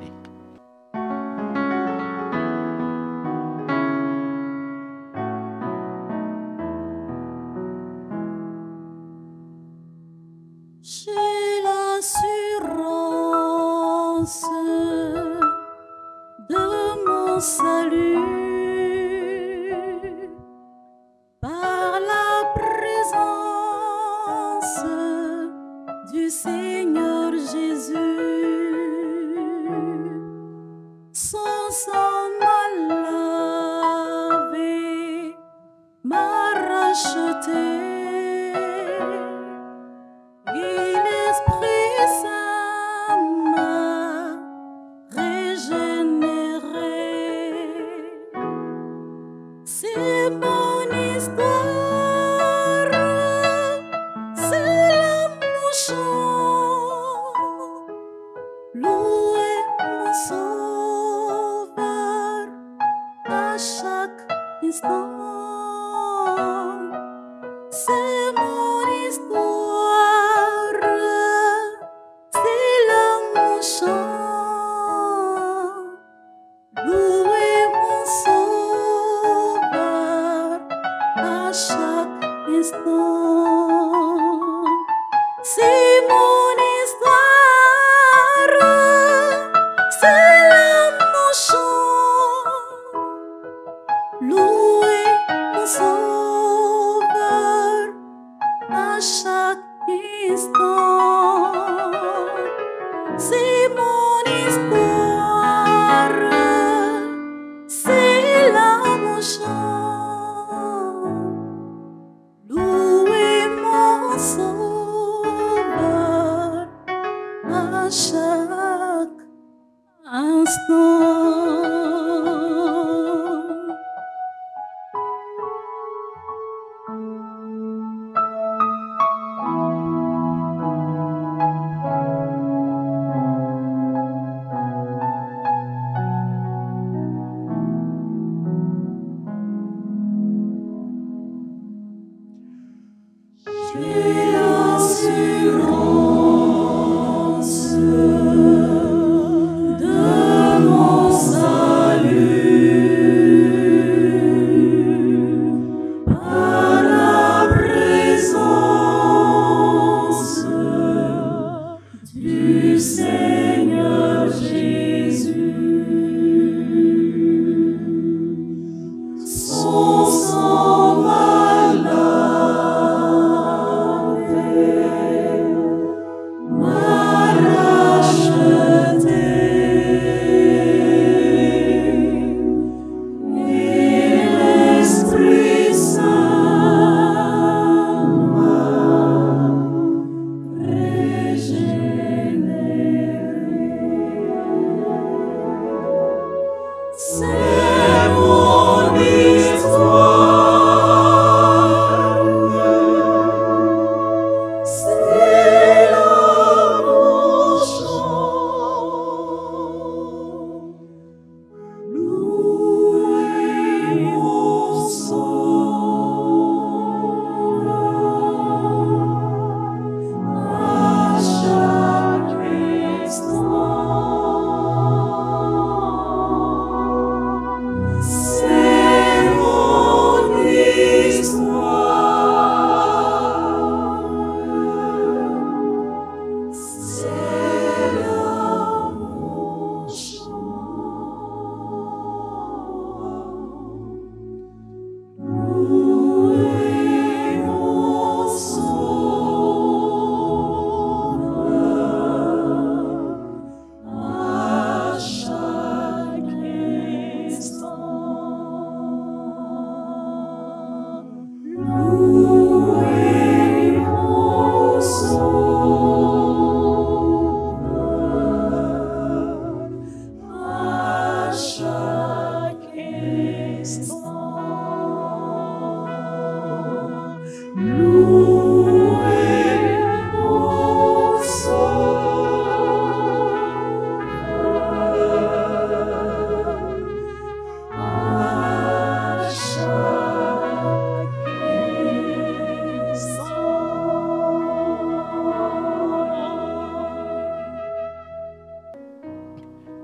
J'ai l'assurance de mon salut par la présence du Seigneur Jésus. Son sang m'a lavé, m'a racheté. Et l'Esprit Saint m'a régénéré. C'est mon histoire, c'est là mon chant. Louez mon Sauveur à chaque instant. C'est mon histoire, c'est là mon chant. Louez mon Sauveur à chaque instant. C'est mon histoire, c'est là mon chant. Louez mon Sauveur à chaque instant. C'est mon histoire, c'est là mon chant. Louez mon Sauveur à chaque instant. J'ai l'assurance de mon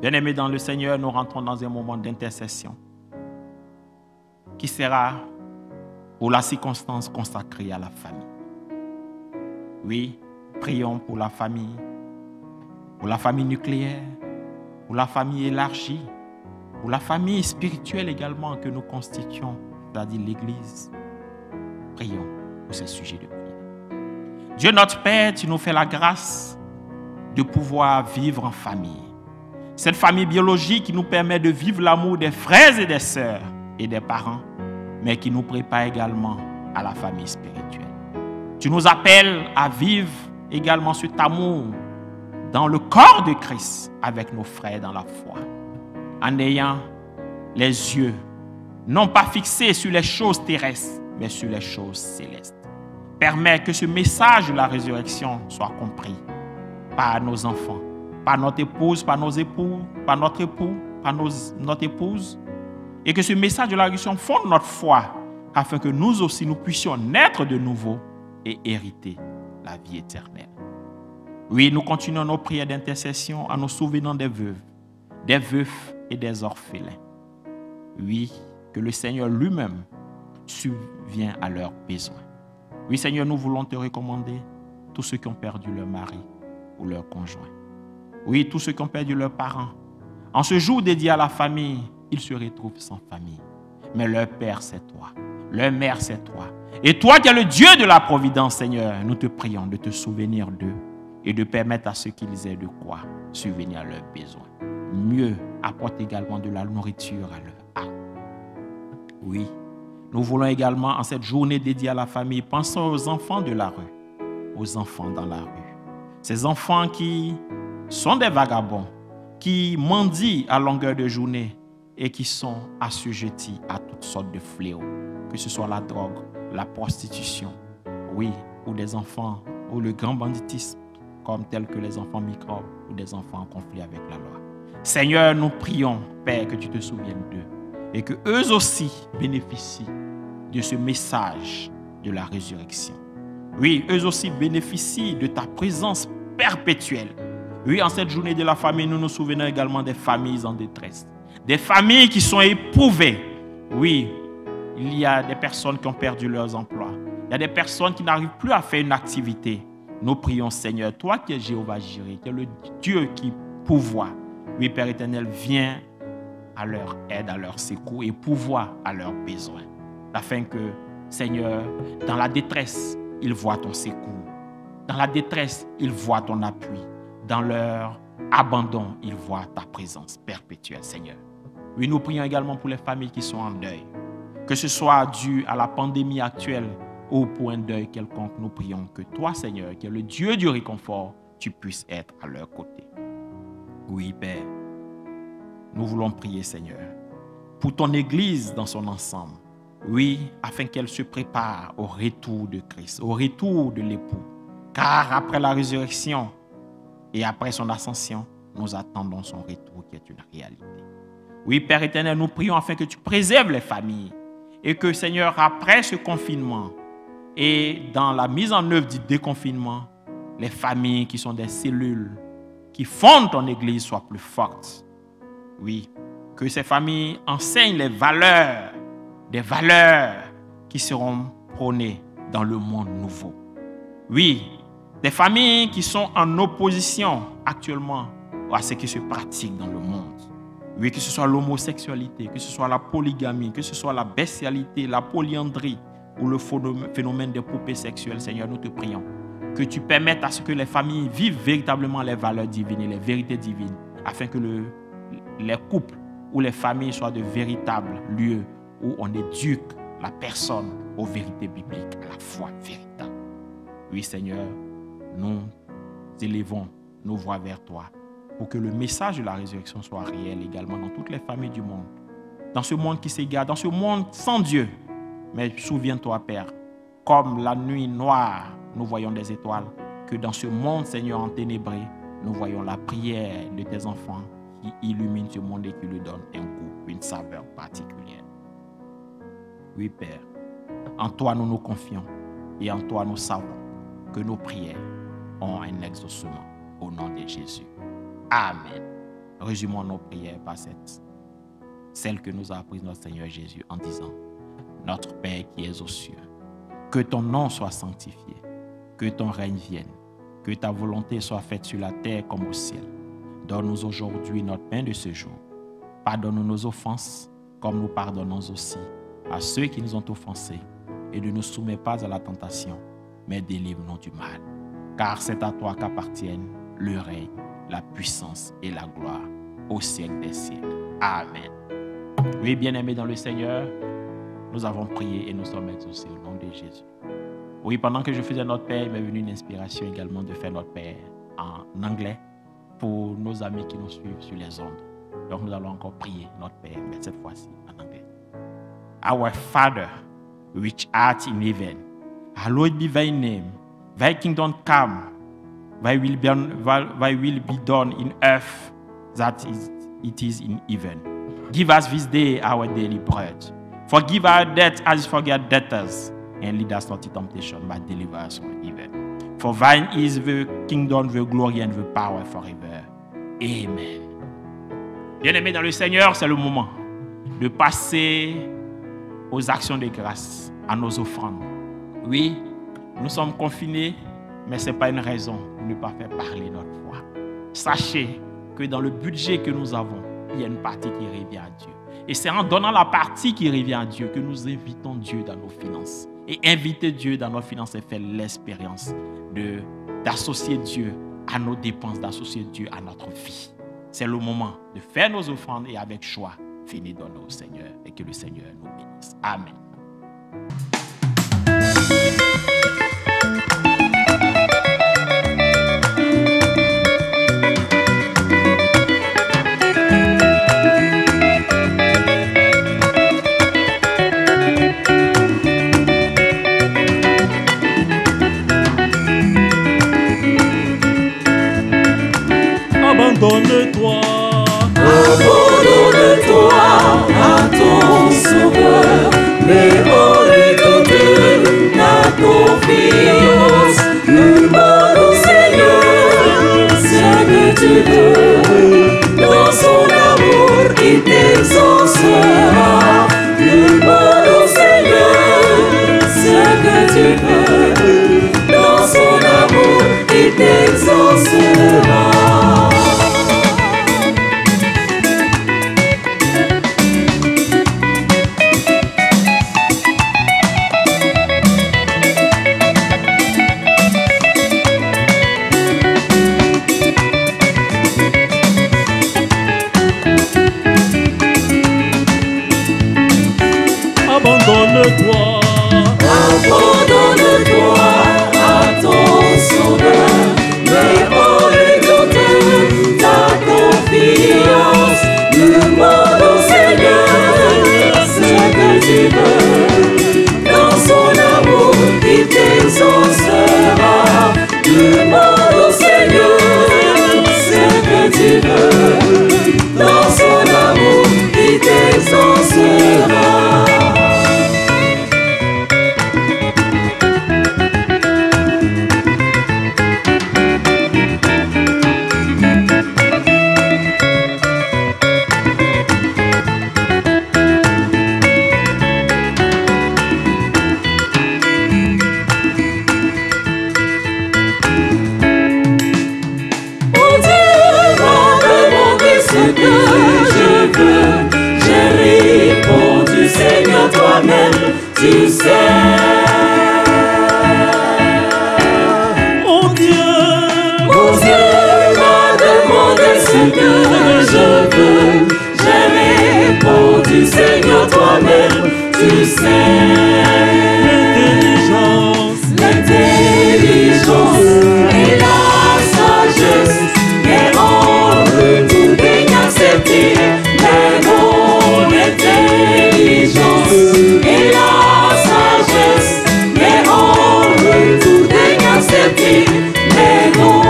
Bien-aimés dans le Seigneur, nous rentrons dans un moment d'intercession qui sera pour la circonstance consacrée à la famille. Oui, prions pour la famille nucléaire, pour la famille élargie, pour la famille spirituelle également que nous constituons, c'est-à-dire l'Église. Prions pour ces sujets de prière. Dieu notre Père, tu nous fais la grâce de pouvoir vivre en famille. Cette famille biologique qui nous permet de vivre l'amour des frères et des sœurs et des parents, mais qui nous prépare également à la famille spirituelle. Tu nous appelles à vivre également cet amour dans le corps de Christ avec nos frères dans la foi, en ayant les yeux non pas fixés sur les choses terrestres, mais sur les choses célestes. Permets que ce message de la résurrection soit compris par nos enfants, par notre épouse, par nos époux, par notre époux, par notre épouse, et que ce message de la résurrection fonde notre foi, afin que nous aussi nous puissions naître de nouveau et hériter la vie éternelle. Oui, nous continuons nos prières d'intercession en nous souvenant des veufs et des orphelins. Oui, que le Seigneur lui-même subvient à leurs besoins. Oui, Seigneur, nous voulons te recommander tous ceux qui ont perdu leur mari ou leur conjoint. Oui, tous ceux qui ont perdu leurs parents. En ce jour dédié à la famille, ils se retrouvent sans famille. Mais leur père, c'est toi. Leur mère, c'est toi. Et toi qui es le Dieu de la providence, Seigneur, nous te prions de te souvenir d'eux et de permettre à ceux qu'ils aient de quoi subvenir à leurs besoins. Mieux, apporte également de la nourriture à leur âme. Oui, nous voulons également, en cette journée dédiée à la famille, penser aux enfants de la rue, aux enfants dans la rue. Ces enfants qui sont des vagabonds, qui mendient à longueur de journée et qui sont assujettis à toutes sortes de fléaux, que ce soit la drogue, la prostitution, oui, ou des enfants, ou le grand banditisme, comme tels que les enfants microbes ou des enfants en conflit avec la loi. Seigneur, nous prions, Père, que tu te souviennes d'eux et que eux aussi bénéficient de ce message de la résurrection. Oui, eux aussi bénéficient de ta présence perpétuelle. Oui, en cette journée de la famille, nous nous souvenons également des familles en détresse, des familles qui sont éprouvées. Oui, il y a des personnes qui ont perdu leurs emplois. Il y a des personnes qui n'arrivent plus à faire une activité. Nous prions, Seigneur, toi qui es Jéhovah Jireh, qui es le Dieu qui pourvoit. Oui, Père éternel, viens à leur aide, à leur secours et pourvois à leurs besoins. Afin que, Seigneur, dans la détresse, ils voient ton secours. Dans la détresse, ils voient ton appui. Dans leur abandon, ils voient ta présence perpétuelle, Seigneur. Oui, nous prions également pour les familles qui sont en deuil. Que ce soit dû à la pandémie actuelle ou pour un deuil quelconque, nous prions que toi, Seigneur, qui es le Dieu du réconfort, tu puisses être à leur côté. Oui, Père, nous voulons prier, Seigneur, pour ton Église dans son ensemble. Oui, afin qu'elle se prépare au retour de Christ, au retour de l'époux. Car après la résurrection et après son ascension, nous attendons son retour qui est une réalité. Oui, Père éternel, nous prions afin que tu préserves les familles et que, Seigneur, après ce confinement et dans la mise en œuvre du déconfinement, les familles qui sont des cellules qui fondent ton Église soient plus fortes. Oui, que ces familles enseignent les valeurs, des valeurs qui seront prônées dans le monde nouveau. Oui, des familles qui sont en opposition actuellement à ce qui se pratique dans le monde. Oui, que ce soit l'homosexualité, que ce soit la polygamie, que ce soit la bestialité, la polyandrie ou le phénomène des poupées sexuelles. Seigneur, nous te prions que tu permettes à ce que les familles vivent véritablement les valeurs divines et les vérités divines, afin que les couples ou les familles soient de véritables lieux où on éduque la personne aux vérités bibliques, à la foi véritable. Oui, Seigneur, nous élevons nos voix vers toi pour que le message de la résurrection soit réel également dans toutes les familles du monde. Dans ce monde qui s'égare, dans ce monde sans Dieu. Mais souviens-toi, Père, comme la nuit noire, nous voyons des étoiles, que dans ce monde, Seigneur, enténébré, nous voyons la prière de tes enfants qui illumine ce monde et qui lui donne un goût, une saveur particulière. Oui, Père, en toi nous nous confions et en toi nous savons que nos prières ont un exaucement au nom de Jésus. Amen. résumons nos prières par celle que nous a apprise notre Seigneur Jésus en disant: Notre Père qui es aux cieux, que ton nom soit sanctifié, que ton règne vienne, que ta volonté soit faite sur la terre comme au ciel. Donne-nous aujourd'hui notre pain de ce jour. Pardonne-nous nos offenses, comme nous pardonnons aussi à ceux qui nous ont offensés. Et ne nous soumets pas à la tentation, mais délivre-nous du mal. Car c'est à toi qu'appartiennent le règne, la puissance et la gloire au siècle des siècles. Amen. Oui, bien-aimés dans le Seigneur, nous avons prié et nous sommes exaucés au nom de Jésus. Oui, pendant que je faisais Notre Père, il m'est venu une inspiration également de faire Notre Père en anglais pour nos amis qui nous suivent sur les ondes. Donc nous allons encore prier Notre Père, mais cette fois-ci en anglais. Our Father, which art in heaven, hallowed be thy name. Thy kingdom come, thy will be done in earth that it is in heaven. Give us this day our daily bread. Forgive our debts as we forgive debtors. And lead us not into temptation, but deliver us from evil. For thine is the kingdom, the glory, and the power forever. Amen. Bien-aimés dans le Seigneur, c'est le moment de passer aux actions de grâce, à nos offrandes. Oui, nous sommes confinés, mais ce n'est pas une raison de ne pas faire parler notre foi. Sachez que dans le budget que nous avons, il y a une partie qui revient à Dieu. Et c'est en donnant la partie qui revient à Dieu que nous invitons Dieu dans nos finances. Et inviter Dieu dans nos finances, c'est faire l'expérience d'associer Dieu à nos dépenses, d'associer Dieu à notre vie. C'est le moment de faire nos offrandes et avec choix, venir donner au Seigneur et que le Seigneur nous bénisse. Amen. Abandonne-toi à ton Sauveur, mais redonne ta confiance. Demande au Seigneur ce que tu veux, dans son amour il t'exaucera. Demande au Seigneur ce que tu veux, dans son amour il t'exaucera. Abandonne-toi à ton Sauveur, mais redonne ta confiance. Demande au Seigneur ce que tu veux, dans son amour il t'exaucera. Demande au Seigneur ce que tu veux, dans son amour il t'exaucera. Tu sais, mon Dieu m'a demandé ce que je veux. J'ai répondu, Seigneur, toi-même, tu sais. L'intelligence et la sagesse, mais en retour daigne accepter. Mais mon intelligence et la sagesse, mais en retour daigne accepter. Mais non.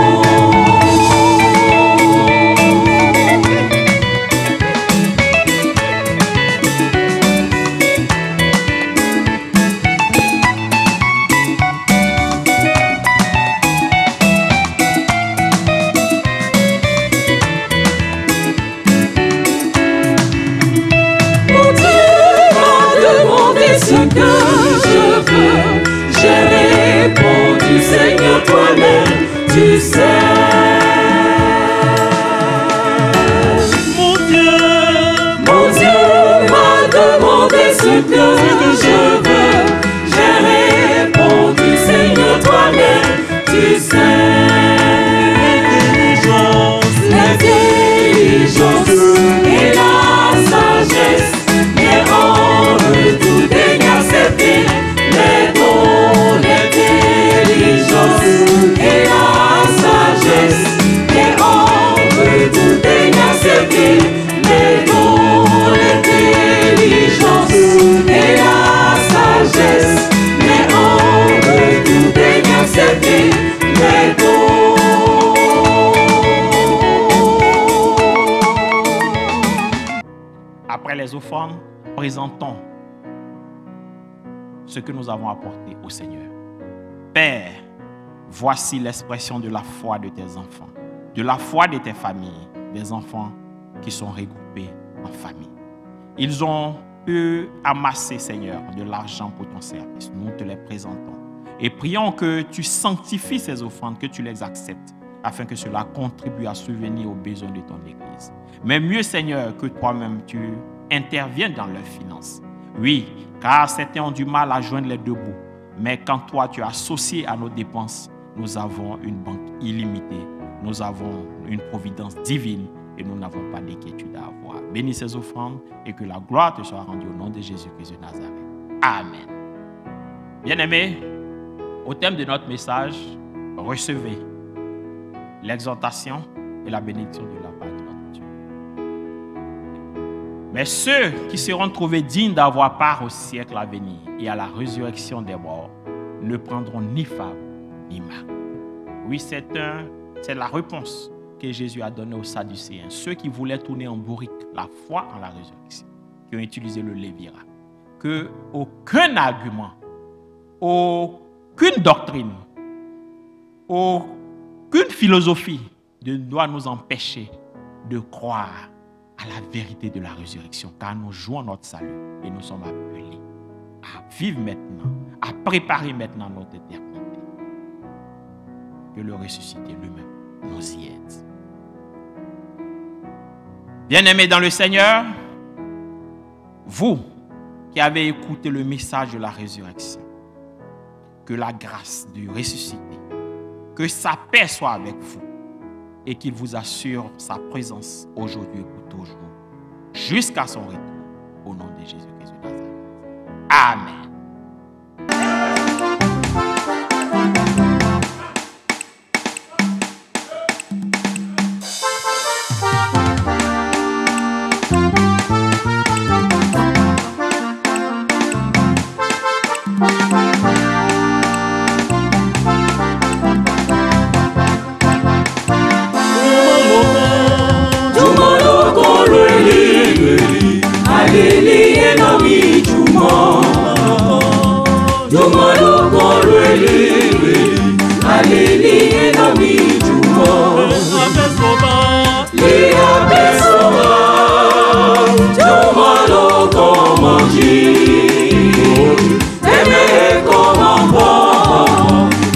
tu sais. Mon Dieu m'a demandé ce que je veux. J'ai répondu, Seigneur, toi-même, tu sais. L'intelligence et la sagesse, les hontes, tout daigne accepter. Les dons, l'intelligence et la sagesse, les hontes, tout daigne accepter. Les dons, l'intelligence et la sagesse, les hontes, tout daigne accepter. Les dons. Après les offrandes, présentons ce que nous avons apporté au Seigneur. Père, voici l'expression de la foi de tes enfants, de la foi de tes familles, des enfants qui sont regroupés en famille. Ils ont pu amasser, Seigneur, de l'argent pour ton service. Nous te les présentons et prions que tu sanctifies ces offrandes, que tu les acceptes, afin que cela contribue à subvenir aux besoins de ton Église. Mais mieux, Seigneur, que toi-même, tu interviennes dans leurs finances. Oui, car certains ont du mal à joindre les deux bouts. Mais quand toi, tu es associé à nos dépenses, nous avons une banque illimitée. Nous avons une providence divine et nous n'avons pas d'inquiétude à avoir. Bénis ces offrandes et que la gloire te soit rendue au nom de Jésus-Christ de Nazareth. Amen. Bien-aimés, au thème de notre message, recevez l'exhortation et la bénédiction de la part de notre Dieu. Mais ceux qui seront trouvés dignes d'avoir part au siècle à venir et à la résurrection des morts ne prendront ni femme ni mari. Oui, c'est la réponse que Jésus a donnée aux Sadducéens, ceux qui voulaient tourner en bourrique la foi en la résurrection, qui ont utilisé le lévira. Que aucun argument, aucune doctrine, aucune philosophie ne doit nous empêcher de croire à la vérité de la résurrection, car nous jouons notre salut et nous sommes appelés à vivre maintenant, à préparer maintenant notre éternité. Que le ressuscité lui-même nous y aide. Bien-aimés dans le Seigneur, vous qui avez écouté le message de la résurrection, que la grâce du ressuscité, que sa paix soit avec vous et qu'il vous assure sa présence aujourd'hui et pour toujours, jusqu'à son retour, au nom de Jésus-Christ de Nazareth. Amen.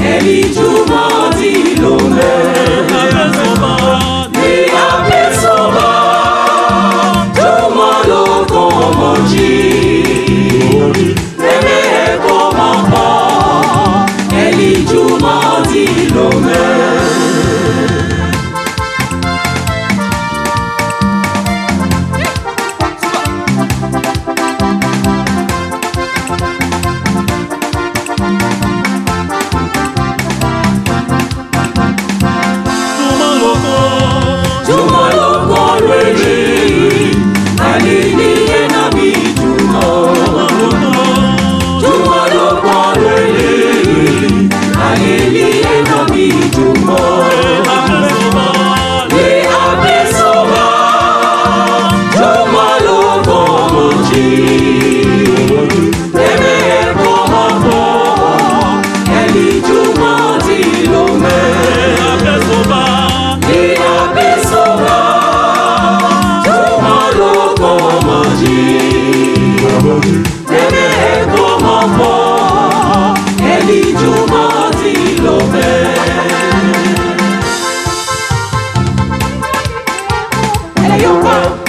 Eli Juma di Lome. encore.